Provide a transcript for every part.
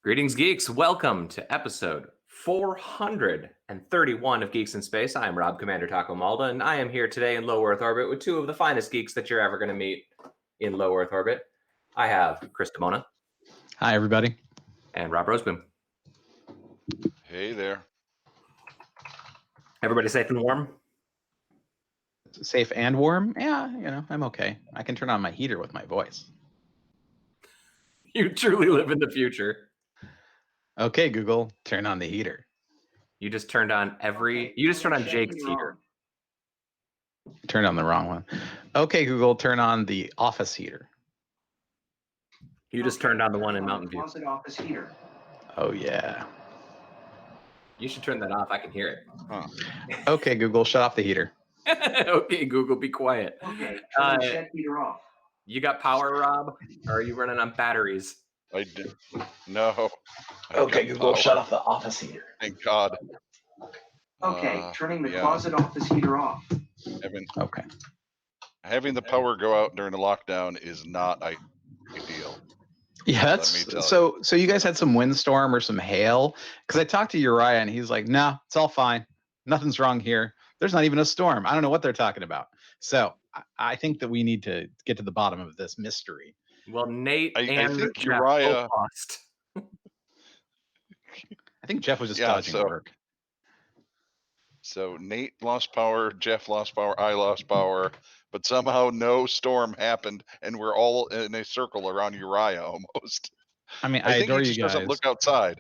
Greetings, geeks. Welcome to episode 431 of Geeks in Space. I am Rob Commander Taco Malda, and I am here today in low Earth orbit with two of the finest geeks that you're ever going to meet in low Earth orbit. I have Chris DeMona. Hi, everybody. And Rob Roseboom. Hey there. Everybody safe and warm? Safe and warm? Yeah, I'm okay. I can turn on my heater with my voice. You truly live in the future. Okay, Google, turn on the heater. You just turned on Jake's heater. Turned on the wrong one. Okay, Google, turn on the office heater. You just turned on the one in Mountain View. Office heater. Oh, yeah. You should turn that off. I can hear it. Huh. Okay, Google, shut off the heater. Okay, Google, be quiet. Okay, turn the shed heater off. You got power, Rob? Or are you running on batteries? I did. No. Okay, Google, shut off the office heater. Thank God. Okay, turning the closet office heater off. Having the power go out during a lockdown is not ideal. Yeah, so you guys had some windstorm or some hail? Because I talked to Uriah and he's like, no, it's all fine. Nothing's wrong here. There's not even a storm. I don't know what they're talking about. So I think that we need to get to the bottom of this mystery. Well, Nate I and think Jeff Uriah both lost. I think Jeff was just dodging work. So Nate lost power, Jeff lost power, I lost power, but somehow no storm happened, and we're all in a circle around Uriah almost. I mean, I think adore he you just guys. doesn't look outside.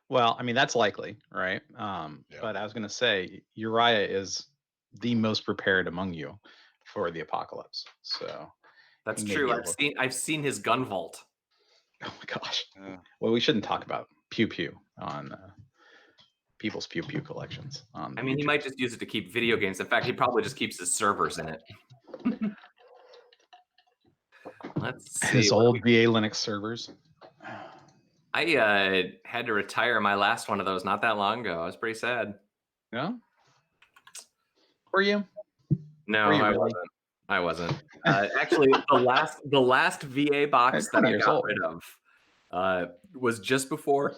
Well, I mean, that's likely, right? Yeah. But I was going to say, Uriah is the most prepared among you for the apocalypse. So That's true. I've seen his gun vault. Oh my gosh. Yeah. Well, we shouldn't talk about pew pew on people's pew pew collections. I mean, he might just use it to keep video games. In fact, he probably just keeps his servers in it. Let's see. His old VA Linux servers. I had to retire my last one of those not that long ago. I was pretty sad. Yeah. Were you? No, Were you I really? wasn't. I wasn't. Actually, the last VA box that I got rid of was just before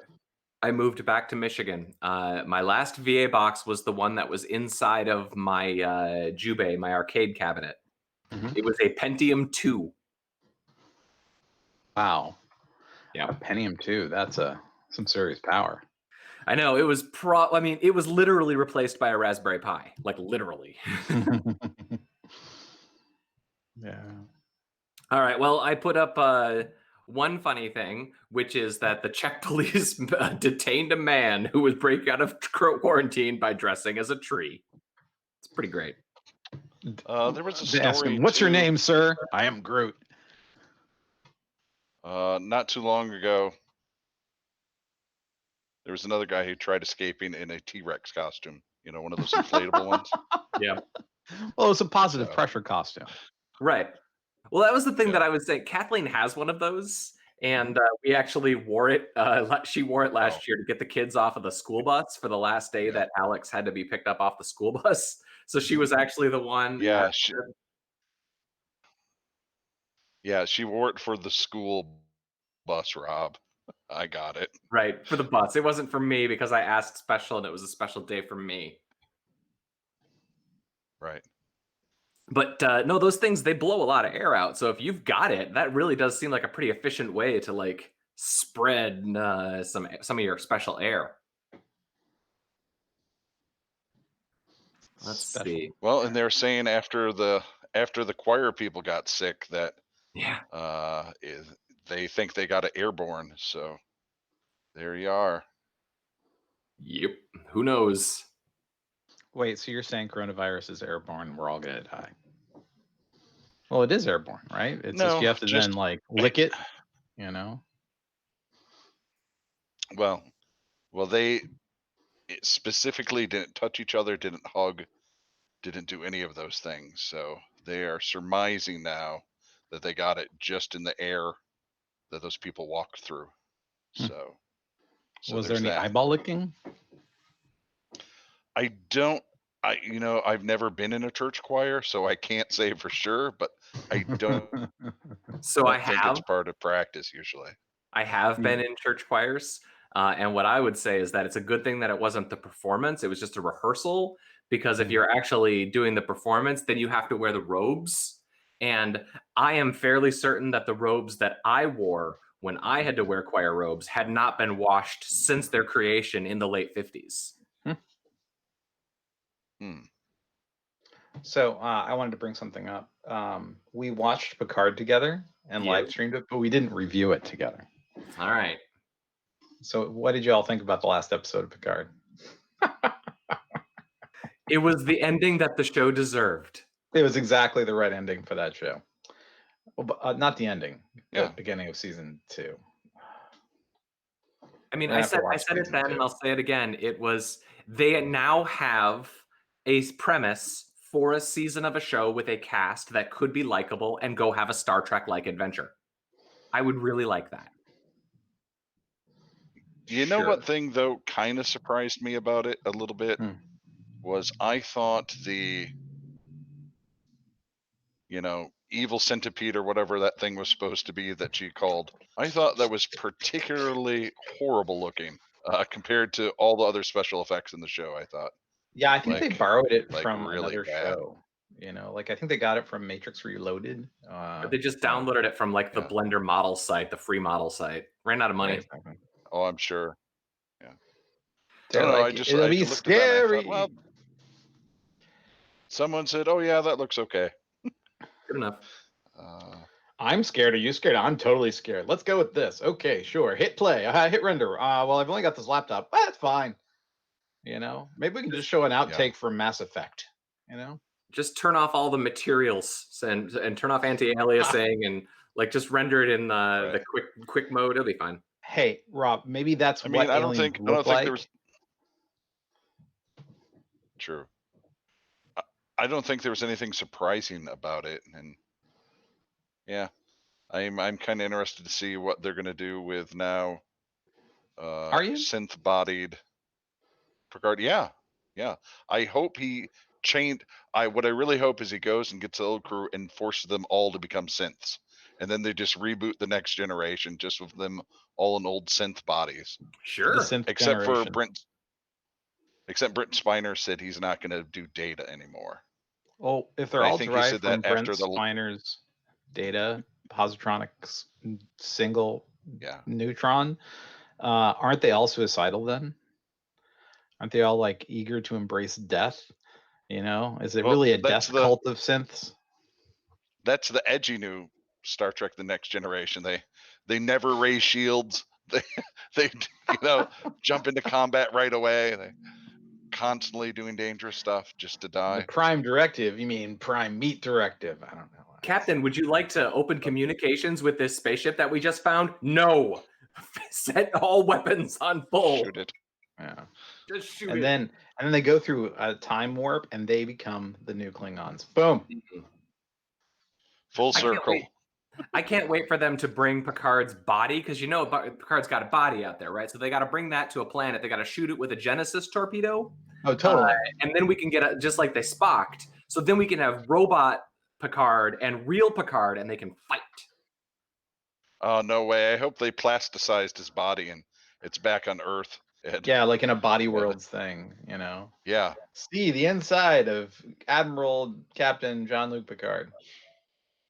I moved back to Michigan. My last VA box was the one that was inside of my Jubei, my arcade cabinet. Mm-hmm. It was a Pentium 2. Wow. Yeah. A Pentium 2. That's some serious power. I know. It was it was literally replaced by a Raspberry Pi. Like literally. Yeah. All right. Well, I put up one funny thing, which is that the Czech police detained a man who was breaking out of quarantine by dressing as a tree. It's pretty great. There was a story. Ask him, what's your name, sir? I am Groot. Not too long ago, there was another guy who tried escaping in a T-Rex costume. You know, one of those inflatable ones. Yeah. Well, it's a positive pressure costume. Right. Well, that was the thing that I was saying. Kathleen has one of those, and we actually wore it. She wore it last year to get the kids off of the school bus for the last day that Alex had to be picked up off the school bus. So she was actually the one. Yeah. She wore it for the school bus, Rob. I got it. Right, for the bus. It wasn't for me because I asked special, and it was a special day for me. Right. But no, those things, they blow a lot of air out. So if you've got it, that really does seem like a pretty efficient way to like spread some of your special air. Let's see. Well, and they're saying after the choir people got sick that they think they got it airborne. So there you are. Yep. Who knows? Wait, so you're saying coronavirus is airborne? We're all gonna die? Well, it is airborne, right? It's just you have to then like lick it, you know. Well, they specifically didn't touch each other, didn't hug, didn't do any of those things. So they are surmising now that they got it just in the air that those people walked through. So was there any eyeball licking? I've never been in a church choir, so I can't say for sure, but I don't. So I think have. it's part of practice usually. I have been in church choirs. And what I would say is that it's a good thing that it wasn't the performance. It was just a rehearsal, because if you're actually doing the performance, then you have to wear the robes. And I am fairly certain that the robes that I wore when I had to wear choir robes had not been washed since their creation in the late 50s. So I wanted to bring something up. We watched Picard together and live streamed it, but we didn't review it together. All right. So what did you all think about the last episode of Picard? It was the ending that the show deserved. It was exactly the right ending for that show. Well, but, not the ending. The beginning of season 2. I mean, I said it then, and I'll say it again. It was, they now have a premise for a season of a show with a cast that could be likable and go have a Star Trek-like adventure. I would really like that. You know what thing, though, kind of surprised me about it a little bit? Was I thought the, evil centipede or whatever that thing was supposed to be that she called, I thought that was particularly horrible looking compared to all the other special effects in the show, I thought. Yeah, I think they borrowed it from really another show. I think they got it from Matrix Reloaded. But they just downloaded it from the Blender model site, the free model site. Ran out of money. Yeah, exactly. Oh, I'm sure. Yeah. I don't know. I just it'll be scary. Thought, well, someone said, "Oh yeah, that looks okay." Good enough. I'm scared. Are you scared? I'm totally scared. Let's go with this. Okay, sure. Hit play. Hit render. Well, I've only got this laptop. That's fine. Maybe we can just show an outtake from Mass Effect. Just turn off all the materials and turn off anti-aliasing and just render it in the quick mode. It'll be fine. Hey, Rob, maybe that's I don't think there was. True. I don't think there was anything surprising about it, and I'm kind of interested to see what they're going to do with now. Are you synth-bodied Picard? Yeah. I hope he changed. What I really hope is he goes and gets the old crew and forces them all to become synths, and then they just reboot the next generation just with them all in old synth bodies. Sure. Except for Brent. Except Brent Spiner said he's not going to do data anymore. Well, if they're all derived from Brent Spiner's data, positronics single neutron, aren't they all suicidal then? Aren't they all eager to embrace death? Is it really a death cult of synths? That's the edgy new Star Trek: The Next Generation. They never raise shields. They jump into combat right away. They constantly doing dangerous stuff just to die. The Prime Directive? You mean Prime Meat Directive? I don't know. Captain, would you like to open communications with this spaceship that we just found? No. Set all weapons on full. Shoot it. Yeah. Just shoot it. And then they go through a time warp and they become the new Klingons. Boom. Full circle. I can't wait for them to bring Picard's body, because Picard's got a body out there, right? So they got to bring that to a planet. They got to shoot it with a Genesis torpedo. Oh, totally. And then we can get just like they Spocked. So then we can have robot Picard and real Picard, and they can fight. Oh, no way. I hope they plasticized his body and it's back on Earth. Yeah, like in a Body Worlds thing, Yeah. See the inside of Admiral Captain Jean-Luc Picard.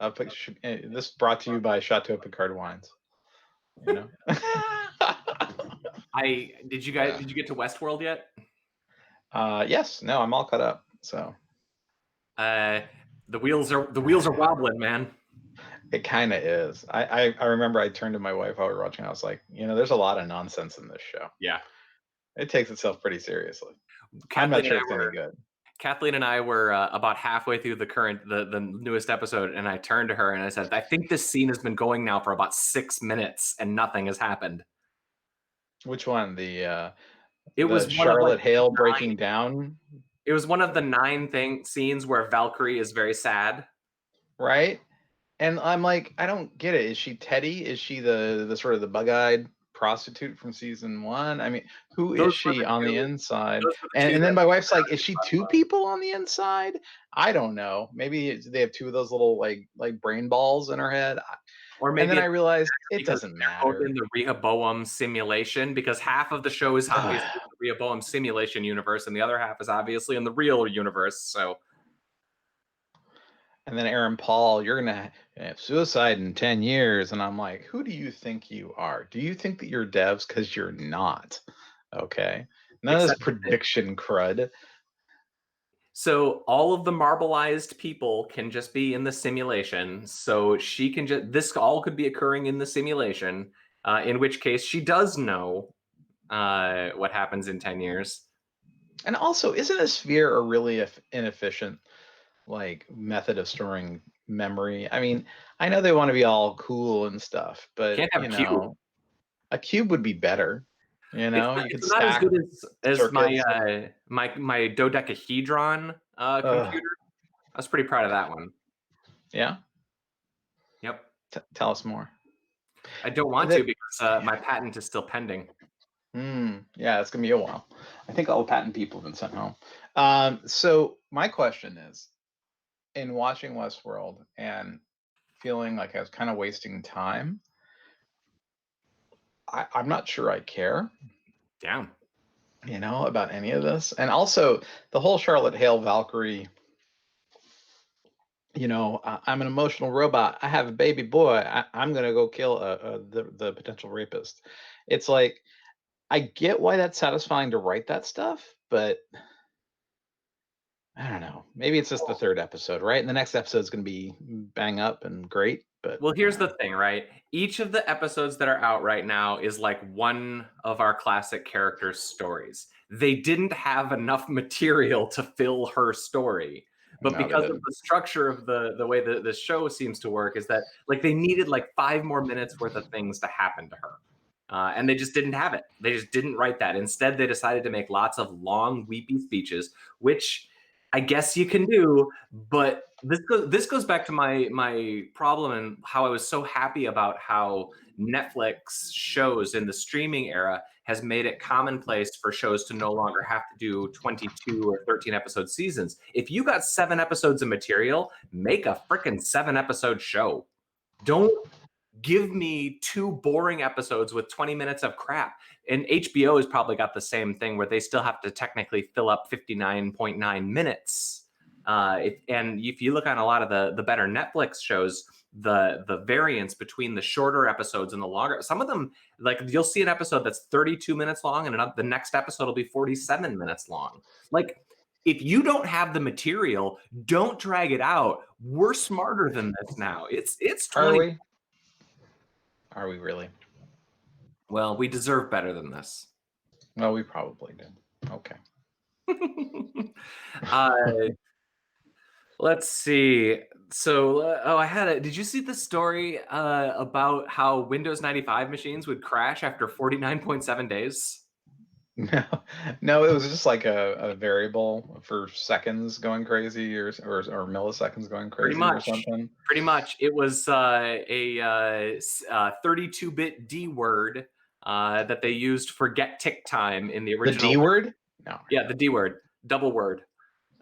This brought to you by Chateau Picard Wines. Did you get to Westworld yet? Yes. No, I'm all caught up. So the wheels are wobbling, man. It kind of is. I remember I turned to my wife while we were watching. I was like, there's a lot of nonsense in this show. Yeah. It takes itself pretty seriously. I'm not sure it's any good. Kathleen and I were about halfway through the newest episode, and I turned to her and I said, I think this scene has been going now for about 6 minutes and nothing has happened. Which one? It was Charlotte Hale breaking down? It was one of the 9 scenes where Valkyrie is very sad. Right? And I'm like, I don't get it. Is she Teddy? Is she the sort of the bug-eyed prostitute from season 1? I mean, who is she on the inside? And then my wife's like, is she 2 people on the inside? I don't know. Maybe they have 2 of those little like brain balls in her head. Or maybe and then I realized it because doesn't they're both matter. in the Rehoboam simulation, because half of the show is obviously in the Rehoboam simulation universe, and the other half is obviously in the real universe. So, and then Aaron Paul, you're gonna have suicide in 10 years, and I'm like, who do you think you are? Do you think that you're devs? Because you're not. Okay, none of this prediction crud. So all of the marbleized people can just be in the simulation. So she can just, this all could be occurring in the simulation, in which case she does know what happens in 10 years. And also, isn't a sphere a really inefficient like method of storing memory? I mean, I know they want to be all cool and stuff, but Can't have you know, a cube would be better. You know, you could it's not as stack good as circuits. my dodecahedron computer. I was pretty proud of that one. Yeah. Yep. Tell us more. I don't want to because my patent is still pending. Yeah, it's gonna be a while. I think all the patent people have been sent home. So my question is, in watching Westworld and feeling like I was kind of wasting time, I'm not sure I care. Damn. You know, about any of this. And also the whole Charlotte Hale Valkyrie, you know, I'm an emotional robot. I have a baby boy. I'm going to go kill the potential rapist. It's like, I get why that's satisfying to write that stuff, but I don't know. Maybe it's just the third episode, right? And the next episode is going to be bang up and great. But well, here's the thing, right? Each of the episodes that are out right now is like one of our classic characters' stories. They didn't have enough material to fill her story. But because of the structure of the way that the show seems to work, is that like they needed like 5 more minutes worth of things to happen to her. And they just didn't have it. They just didn't write that. Instead, they decided to make lots of long, weepy speeches, which I guess you can do, but this goes back to my problem and how I was so happy about how Netflix shows in the streaming era has made it commonplace for shows to no longer have to do 22 or 13 episode seasons. If you got 7 episodes of material, make a freaking 7-episode show. Don't give me 2 boring episodes with 20 minutes of crap. And HBO has probably got the same thing where they still have to technically fill up 59.9 minutes. And if you look on a lot of the better Netflix shows, the variance between the shorter episodes and the longer, some of them, like you'll see an episode that's 32 minutes long and the next episode will be 47 minutes long. Like, if you don't have the material, don't drag it out. We're smarter than this now. It's 20. Are we really? Well, we deserve better than this. Well, we probably do. Okay. Let's see. So, did you see the story about how Windows 95 machines would crash after 49.7 days? No, it was just like a variable for seconds going crazy or milliseconds going crazy or something. Pretty much. It was a 32-bit D word that they used for get tick time in the original. The D word? No. Yeah, the D word. Double word.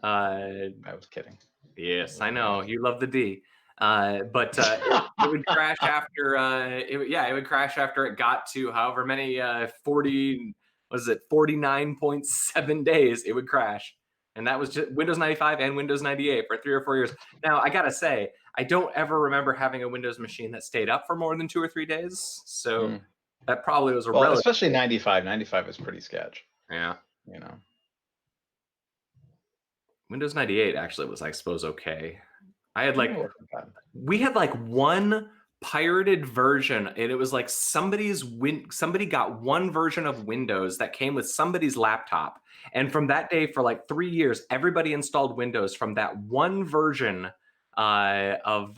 I was kidding. Yes, I know. You love the D. But it would crash after it would crash after it got to however many 49.7 days it would crash. And that was just Windows 95 and Windows 98 for 3 or 4 years. Now, I gotta say, I don't ever remember having a Windows machine that stayed up for more than 2 or 3 days. So that probably was especially 95. 95 is pretty sketch. Yeah. You know. Windows 98 actually was, I suppose, okay. We had like one pirated version, and it was like somebody got one version of Windows that came with somebody's laptop, and from that day for like 3 years, everybody installed Windows from that one version of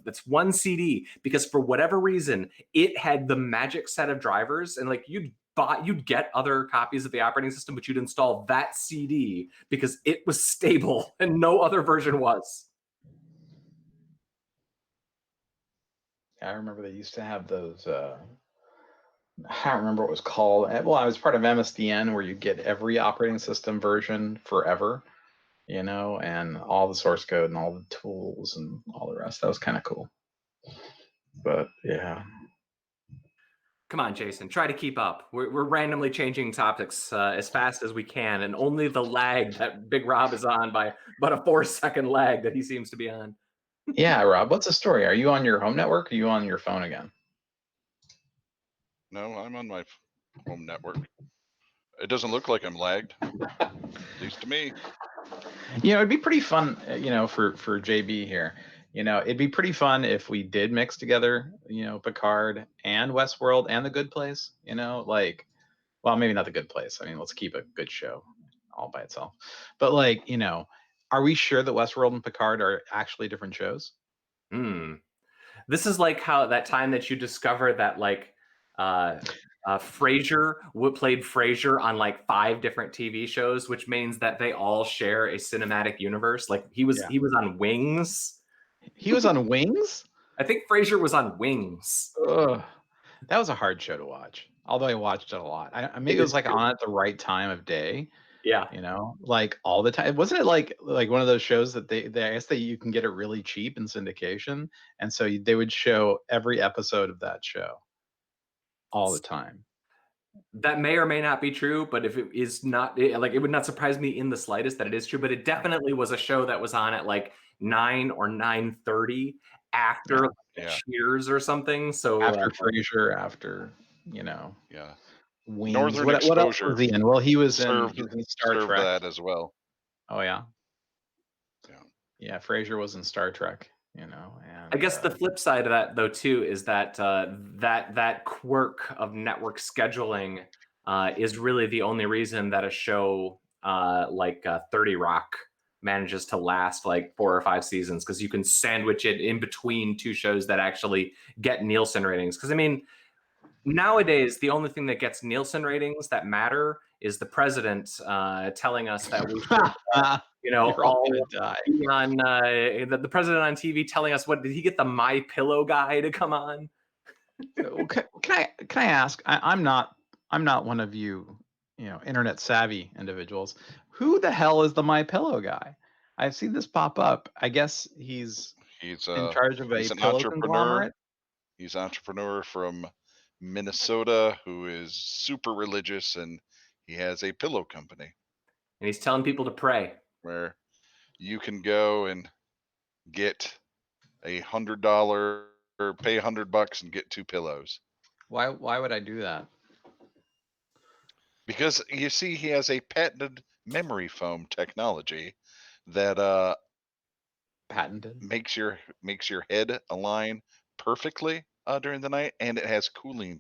that's one CD, because for whatever reason it had the magic set of drivers, and like you'd get other copies of the operating system, but you'd install that CD because it was stable and no other version was. I remember they used to have those, I don't remember what it was called. Well, I was part of MSDN where you get every operating system version forever, you know, and all the source code and all the tools and all the rest. That was kind of cool. But yeah. Come on, Jason, try to keep up. We're randomly changing topics as fast as we can, and only the lag that Big Rob is on by about a 4-second lag that he seems to be on. Yeah, Rob, what's the story? Are you on your home network or are you on your phone again? No, I'm on my home network. It doesn't look like I'm lagged, at least to me. It'd be pretty fun, for JB here. It'd be pretty fun if we did mix together, Picard and Westworld and The Good Place. Well, maybe not The Good Place. I mean, let's keep a good show all by itself. But are we sure that Westworld and Picard are actually different shows? This is like how that time that you discovered that Frasier played Frasier on like 5 different TV shows, which means that they all share a cinematic universe. Like he was on Wings. He was on Wings? I think Frasier was on Wings. Ugh. That was a hard show to watch. Although I watched it a lot. Maybe it was like on at the right time of day. Yeah. Like all the time. Wasn't it like one of those shows that I guess that you can get it really cheap in syndication, and so they would show every episode of that show all the time. That may or may not be true, but if it is not, it would not surprise me in the slightest that it is true. But it definitely was a show that was on at like 9 or 9:30 after Cheers or something. So after Frasier, after Wings. Northern what else Exposure was he in? Well, he was served, in Star served Trek. that as well. Oh yeah. Yeah. Yeah, Frasier was in Star Trek. And I guess the flip side of that, though, too, is that that quirk of network scheduling is really the only reason that a show like 30 Rock manages to last like 4 or 5 seasons, because you can sandwich it in between 2 shows that actually get Nielsen ratings. Because I mean, nowadays the only thing that gets Nielsen ratings that matter is the president telling us that we should, all be on the president on TV telling us what did he get the My Pillow guy to come on? Can I ask? I'm not one of you, internet savvy individuals. Who the hell is the My Pillow guy? I've seen this pop up. I guess he's in charge of a pillow conglomerate. He's an entrepreneur from Minnesota who is super religious, and he has a pillow company. And he's telling people to pray. Where you can go and get $100 or pay $100 and get 2 pillows. Why would I do that? Because you see, he has a patented memory foam technology that patented makes your head align perfectly during the night, and it has cooling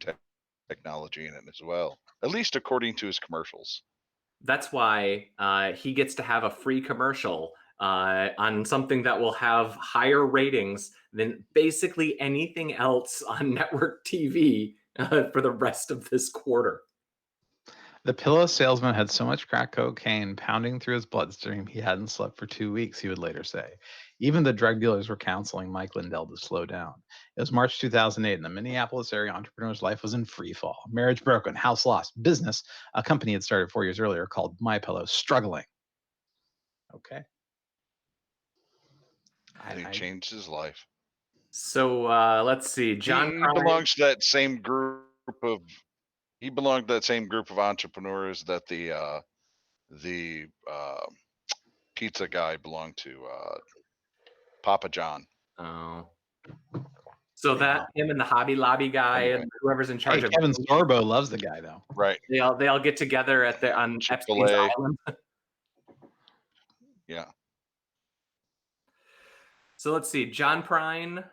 technology in it as well, at least according to his commercials. That's why he gets to have a free commercial on something that will have higher ratings than basically anything else on network TV for the rest of this quarter. The pillow salesman had so much crack cocaine pounding through his bloodstream he hadn't slept for 2 weeks, he would later say. Even the drug dealers were counseling Mike Lindell to slow down. It was March 2008, and the Minneapolis area entrepreneur's life was in free fall. Marriage broken, house lost, business, a company had started 4 years earlier called My Pillow, struggling. Okay. He changed his life. So let's see. Jon Prine belongs to that same group of. He belonged to that same group of entrepreneurs that the pizza guy belonged to, Papa John. Oh. So that him and the Hobby Lobby guy and whoever's in charge of Kevin Sorbo loves the guy though. Right. They all get together on Epstein's Island. Yeah. So let's see. Jon Prine.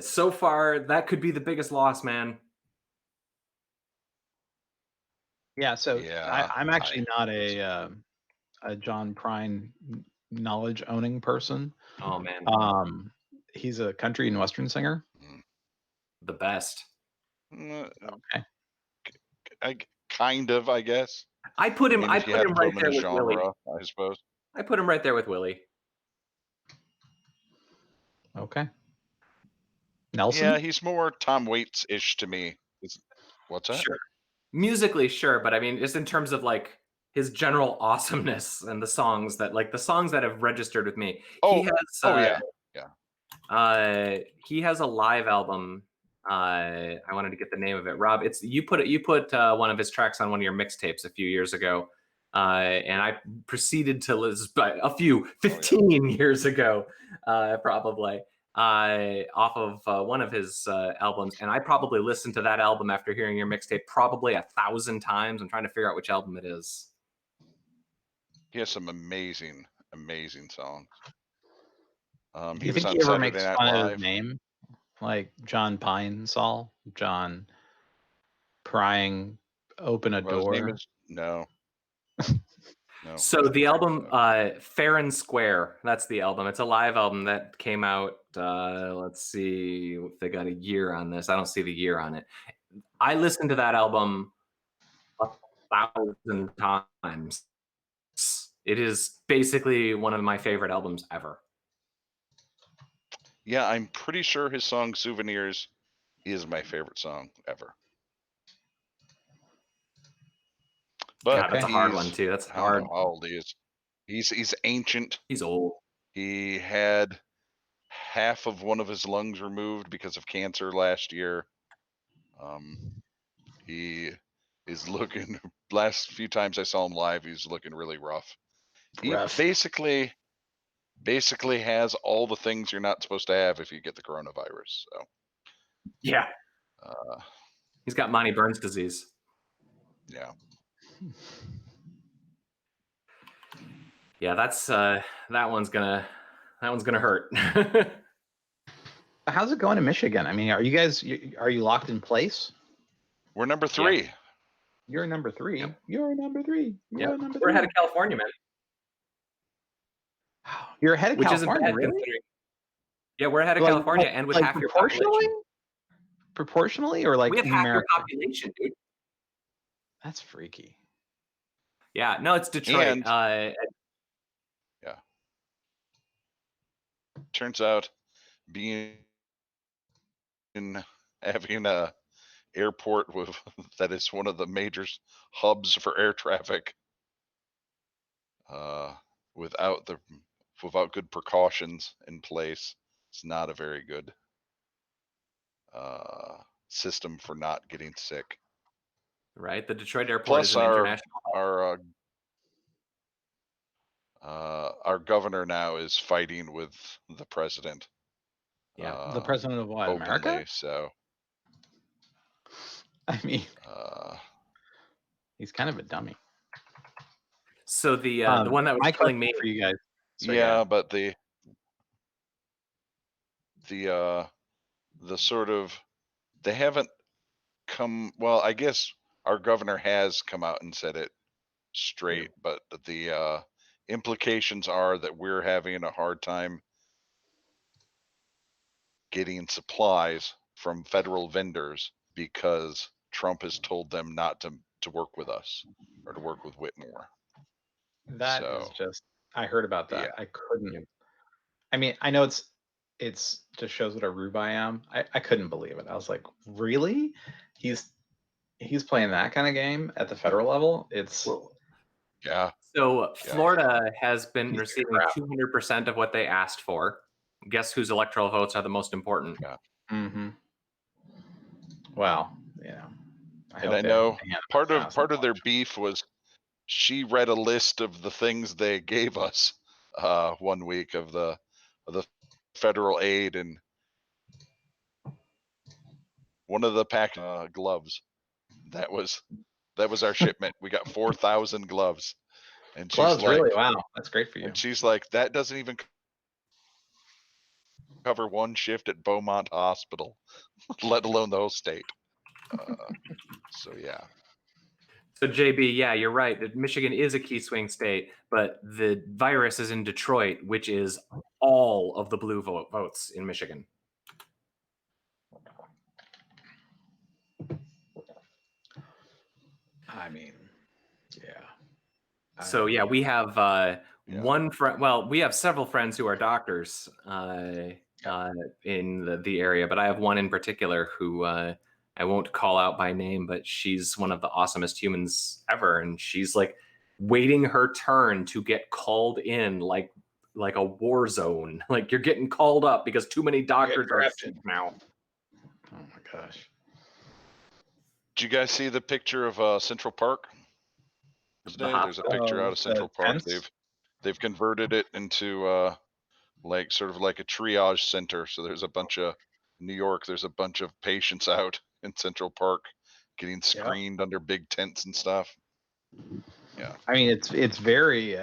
So far, that could be the biggest loss, man. Yeah, so I'm actually not a Jon Prine knowledge owning person. Oh man. He's a country and western singer. The best. Okay. I guess. I put him right there with Willie. I suppose. I put him right there with Willie. Okay. Nelson? Yeah, he's more Tom Waits-ish to me. What's that? Sure. Musically, sure, but I mean, just in terms of like his general awesomeness and the songs that have registered with me. He has, yeah. He has a live album. I wanted to get the name of it. Rob, it's you put one of his tracks on one of your mixtapes a few years ago, and I proceeded to listen, but 15 years ago, probably. Off of one of his albums, and I probably listened to that album after hearing your mixtape probably 1,000 times. I'm trying to figure out which album it is. He has some amazing songs. Do you think he ever makes fun of his name, like Jon prying open a door? His name is, no. So the album, Fair and Square, that's the album. It's a live album that came out, let's see if they got a year on this. I don't see the year on it. I listened to that album 1,000 times. It is basically one of my favorite albums ever. Yeah, I'm pretty sure his song Souvenirs is my favorite song ever. But that's a hard one too. That's hard. I don't know how old he is. He's ancient. He's old. He had half of one of his lungs removed because of cancer last year. He is looking. Last few times I saw him live, he's looking really rough. He basically has all the things you're not supposed to have if you get the coronavirus. So yeah, he's got Monty Burns disease. Yeah. Yeah, that's that one's gonna hurt. How's it going in Michigan? I mean, are you locked in place? We're number 3. Yeah. You're number 3. Yep. You're number 3. Yeah, we're ahead of California, man. You're ahead of California, really? Yeah, we're ahead of California, and with half your population. Proportionally, or like we have half your population, dude. That's freaky. Yeah, no, it's Detroit. Yeah. Turns out having a airport that is one of the major hubs for air traffic without good precautions in place, it's not a very good system for not getting sick. Right, the Detroit airport is an international. Our governor now is fighting with the president. Yeah, the president of what? Openly, America? So, I mean, he's kind of a dummy. So the one that was killing me for you guys. So, yeah, but the sort of, they haven't come. Well, I guess our governor has come out and said it straight, but the implications are that we're having a hard time getting supplies from federal vendors because Trump has told them not to work with us or to work with Whitmore. That is just, I heard about that. Yeah. I couldn't. I mean, I know it's just shows what a rube I am. I couldn't believe it. I was like, really? He's playing that kind of game at the federal level? Yeah. So Florida has been receiving 200% of what they asked for. Guess whose electoral votes are the most important? Yeah. Mm-hmm. Wow. Yeah. I know part of their beef was she read a list of the things they gave us 1 week of the federal aid, and one of the pack gloves that was our shipment. We got 4,000 gloves. And gloves, like, really? Wow, that's great for you. And she's like, that doesn't even cover one shift at Beaumont Hospital, let alone the whole state. So yeah. So JB, yeah, you're right. Michigan is a key swing state, but the virus is in Detroit, which is all of the blue votes in Michigan. I mean, yeah. So yeah, we have one friend. Well, we have several friends who are doctors in the area, but I have one in particular who I won't call out by name, but she's one of the awesomest humans ever, and she's like waiting her turn to get called in, like like a war zone. Like you're getting called up because too many doctors are sick now. Oh my gosh. Did you guys see the picture of Central Park today? There's a picture out of Central Park. They've converted it into like sort of like a triage center. So there's a bunch of New York. There's a bunch of patients out in Central Park getting screened under big tents and stuff. Yeah. I mean, it's very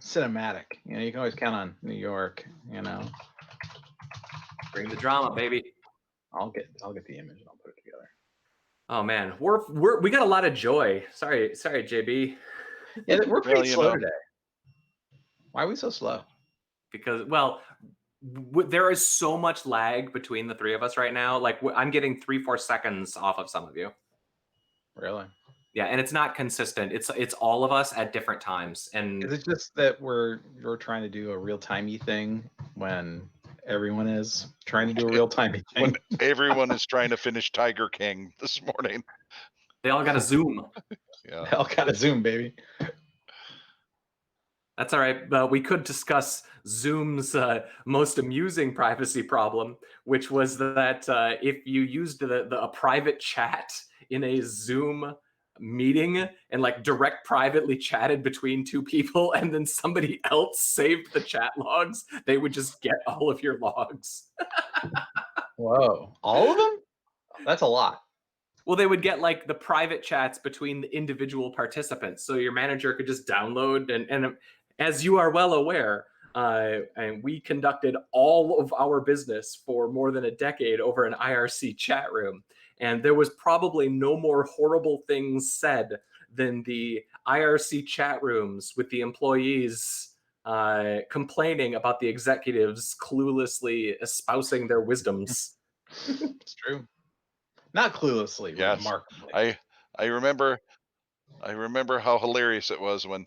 cinematic. You know, you can always count on New York. You know, bring the drama, baby. I'll get the image and I'll put it together. Oh man, we got a lot of joy. Sorry, JB. Yeah, we're pretty slow today. Why are we so slow? Because there is so much lag between the three of us right now. Like I'm getting 3-4 seconds off of some of you. Really? Yeah, and it's not consistent. It's all of us at different times. And is it just that we're trying to do a real-timey thing when everyone is trying to do a real-timey thing? When everyone is trying to finish Tiger King this morning. They all got a Zoom. Yeah. They all got a Zoom, baby. That's all right. But we could discuss Zoom's most amusing privacy problem, which was that if you used a private chat in a Zoom meeting and like direct privately chatted between two people and then somebody else saved the chat logs, they would just get all of your logs. Whoa. All of them? That's a lot. Well, they would get like the private chats between the individual participants. So your manager could just download and as you are well aware, and we conducted all of our business for more than a decade over an IRC chat room. And there was probably no more horrible things said than the IRC chat rooms with the employees complaining about the executives cluelessly espousing their wisdoms. It's true. Not cluelessly, yes. Remarkably. I remember how hilarious it was when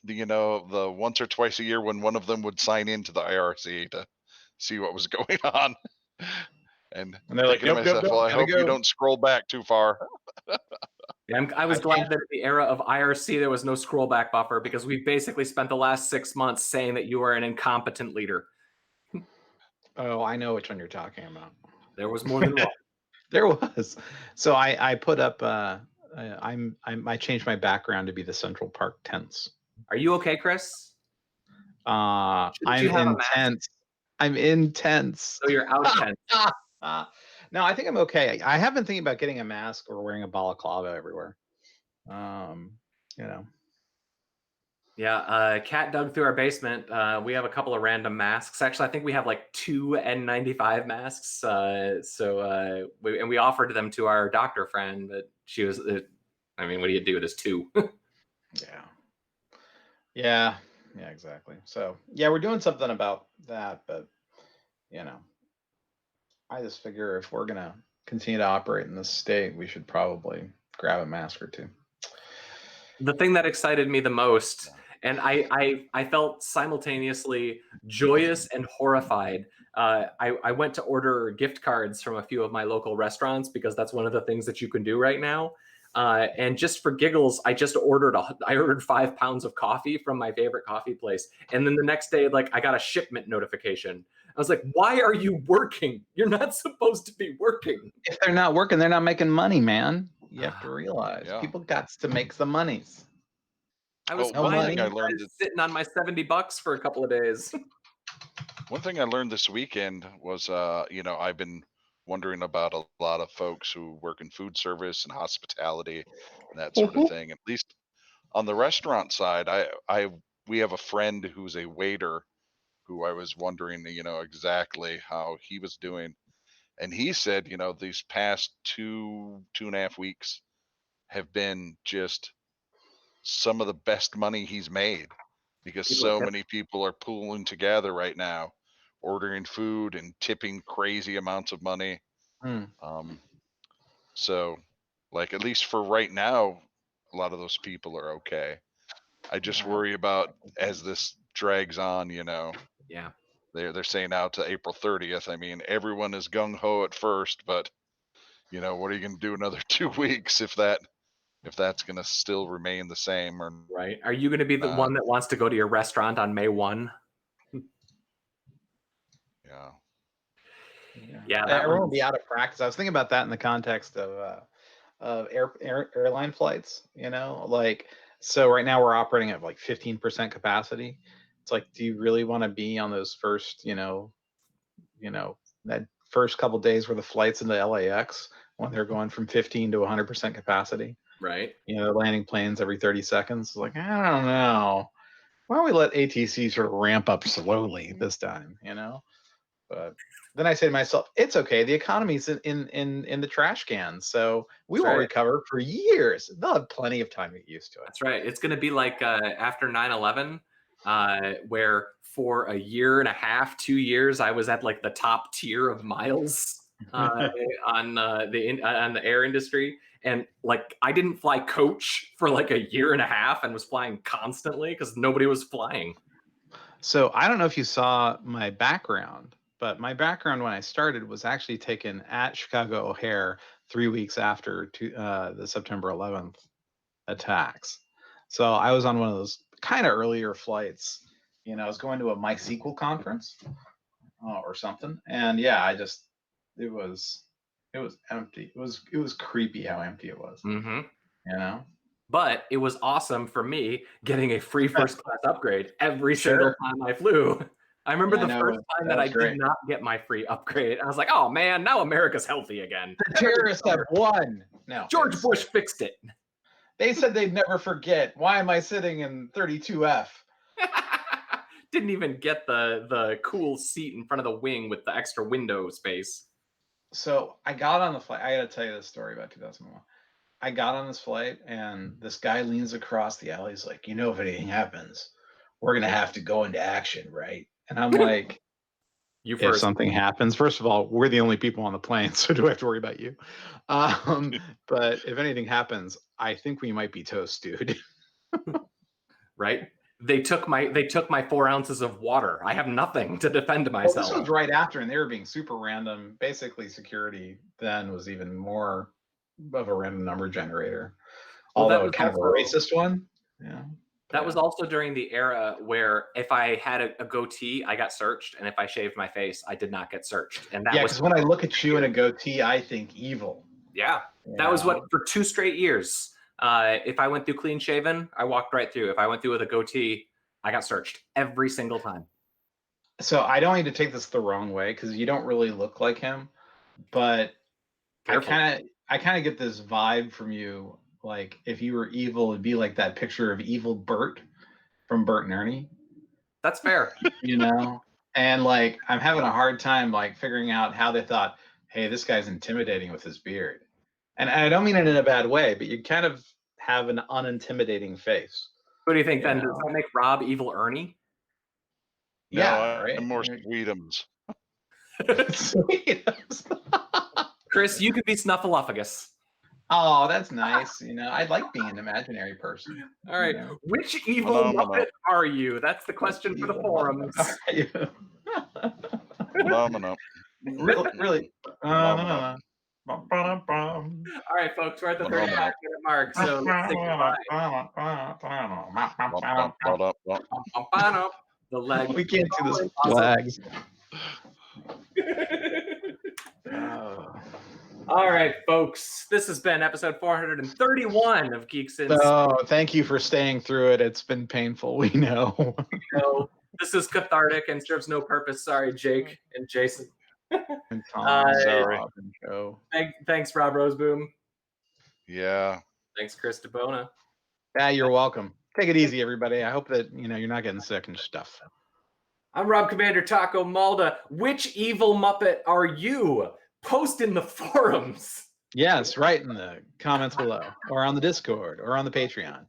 the once or twice a year when one of them would sign into the IRC to see what was going on. And they're like, nope, well, I hope you don't scroll back too far. Yeah, I was glad that in the era of IRC, there was no scroll back buffer because we basically spent the last 6 months saying that you are an incompetent leader. Oh, I know which one you're talking about. There was more than one. There was. So I put up, I changed my background to be the Central Park tents. Are you okay, Chris? I'm intense. I'm intense. So you're out tense. No, I think I'm okay. I have been thinking about getting a mask or wearing a balaclava everywhere. Yeah, Kat dug through our basement. We have a couple of random masks. Actually, I think we have like 2 N95 masks. We offered them to our doctor friend, but she was. I mean, what do you do? There's 2. Yeah, exactly. So yeah, we're doing something about that, but I just figure if we're gonna continue to operate in this state, we should probably grab a mask or 2. The thing that excited me the most, and I felt simultaneously joyous and horrified. I went to order gift cards from a few of my local restaurants because that's one of the things that you can do right now. And just for giggles, I ordered 5 pounds of coffee from my favorite coffee place. And then the next day, like I got a shipment notification. I was like, why are you working? You're not supposed to be working. If they're not working, they're not making money, man. You have to realize people got to make some monies. I was sitting on my $70 for a couple of days. One thing I learned this weekend was, I've been wondering about a lot of folks who work in food service and hospitality and that sort of thing. At least on the restaurant side, we have a friend who's a waiter who I was wondering, exactly how he was doing. And he said, these past 2.5 weeks have been just some of the best money he's made because so many people are pooling together right now, ordering food and tipping crazy amounts of money. So like, at least for right now, a lot of those people are okay. I just worry about as this drags on, Yeah. They're saying out to April 30th. I mean, everyone is gung ho at first, but what are you going to do another 2 weeks if that's going to still remain the same? Or right? Are you going to be the one that wants to go to your restaurant on May 1? Yeah, everyone will be out of practice. I was thinking about that in the context of airline flights. Like, so right now we're operating at like 15% capacity. It's like, do you really want to be on those first, that first couple days where the flights into LAX when they're going from 15 to 100% capacity? Right. Landing planes every 30 seconds. It's like, I don't know. Why don't we let ATC sort of ramp up slowly this time? But then I say to myself, it's okay. The economy's in the trash can, so we won't recover for years. They'll have plenty of time to get used to it. That's right. It's going to be like after 9/11, where for a year and a half, 2 years, I was at like the top tier of miles on the air industry, and like I didn't fly coach for like a year and a half, and was flying constantly because nobody was flying. So I don't know if you saw my background. But my background when I started was actually taken at Chicago O'Hare 3 weeks after the September 11th attacks. So I was on one of those kind of earlier flights. I was going to a MySQL conference or something, and yeah, it was empty. It was creepy how empty it was. Mm-hmm. But it was awesome for me getting a free first class upgrade every single time I flew. I remember the first time that I did not get my free upgrade. I was like, oh man, now America's healthy again. The terrorists have won. No, George Bush fixed it. They said they'd never forget. Why am I sitting in 32F? Didn't even get the cool seat in front of the wing with the extra window space. So I got on the flight. I got to tell you this story about 2001. I got on this flight, and this guy leans across the alley. He's like, if anything happens, we're going to have to go into action, right? And I'm like, if something happens, first of all, we're the only people on the plane, so do I have to worry about you? But if anything happens, I think we might be toast, dude. Right? They took my 4 ounces of water. I have nothing to defend myself. Well, this was right after, and they were being super random. Basically, security then was even more of a random number generator, although kind of a racist one. Yeah. That was also during the era where if I had a goatee, I got searched, and if I shaved my face, I did not get searched. And that was because when I look at you in a goatee, I think evil. Yeah, that was what for 2 straight years. If I went through clean shaven, I walked right through. If I went through with a goatee, I got searched every single time. So I don't need to take this the wrong way because you don't really look like him, but Careful. I kind of get this vibe from you. Like if you were evil, it'd be like that picture of evil Bert from Bert and Ernie. That's fair. And like I'm having a hard time like figuring out how they thought, hey, this guy's intimidating with his beard. And I don't mean it in a bad way, but you kind of have an unintimidating face. What do you think then? Does that make Rob evil Ernie? No, I'm more Sweetums. Sweetums. Chris, you could be Snuffleufugus. Oh, that's nice. I'd like being an imaginary person. All right. Which evil Muppet are you? That's the question for the forums. Really. All right, folks, we're at the 35-minute mark, so let's say goodbye. The leg. We can't do this flags. All right, folks. This has been episode 431 of Geeks and. Oh, thank you for staying through it. It's been painful. We know. This is cathartic and serves no purpose. Sorry, Jake and Jason. And Tom, sorry. Thanks, Rob Roseboom. Yeah. Thanks, Chris DeBona. Yeah, you're welcome. Take it easy, everybody. I hope that you're not getting sick and stuff. I'm Rob Commander Taco Malda. Which evil Muppet are you? Post in the forums. Yes, right in the comments below, or on the Discord, or on the Patreon.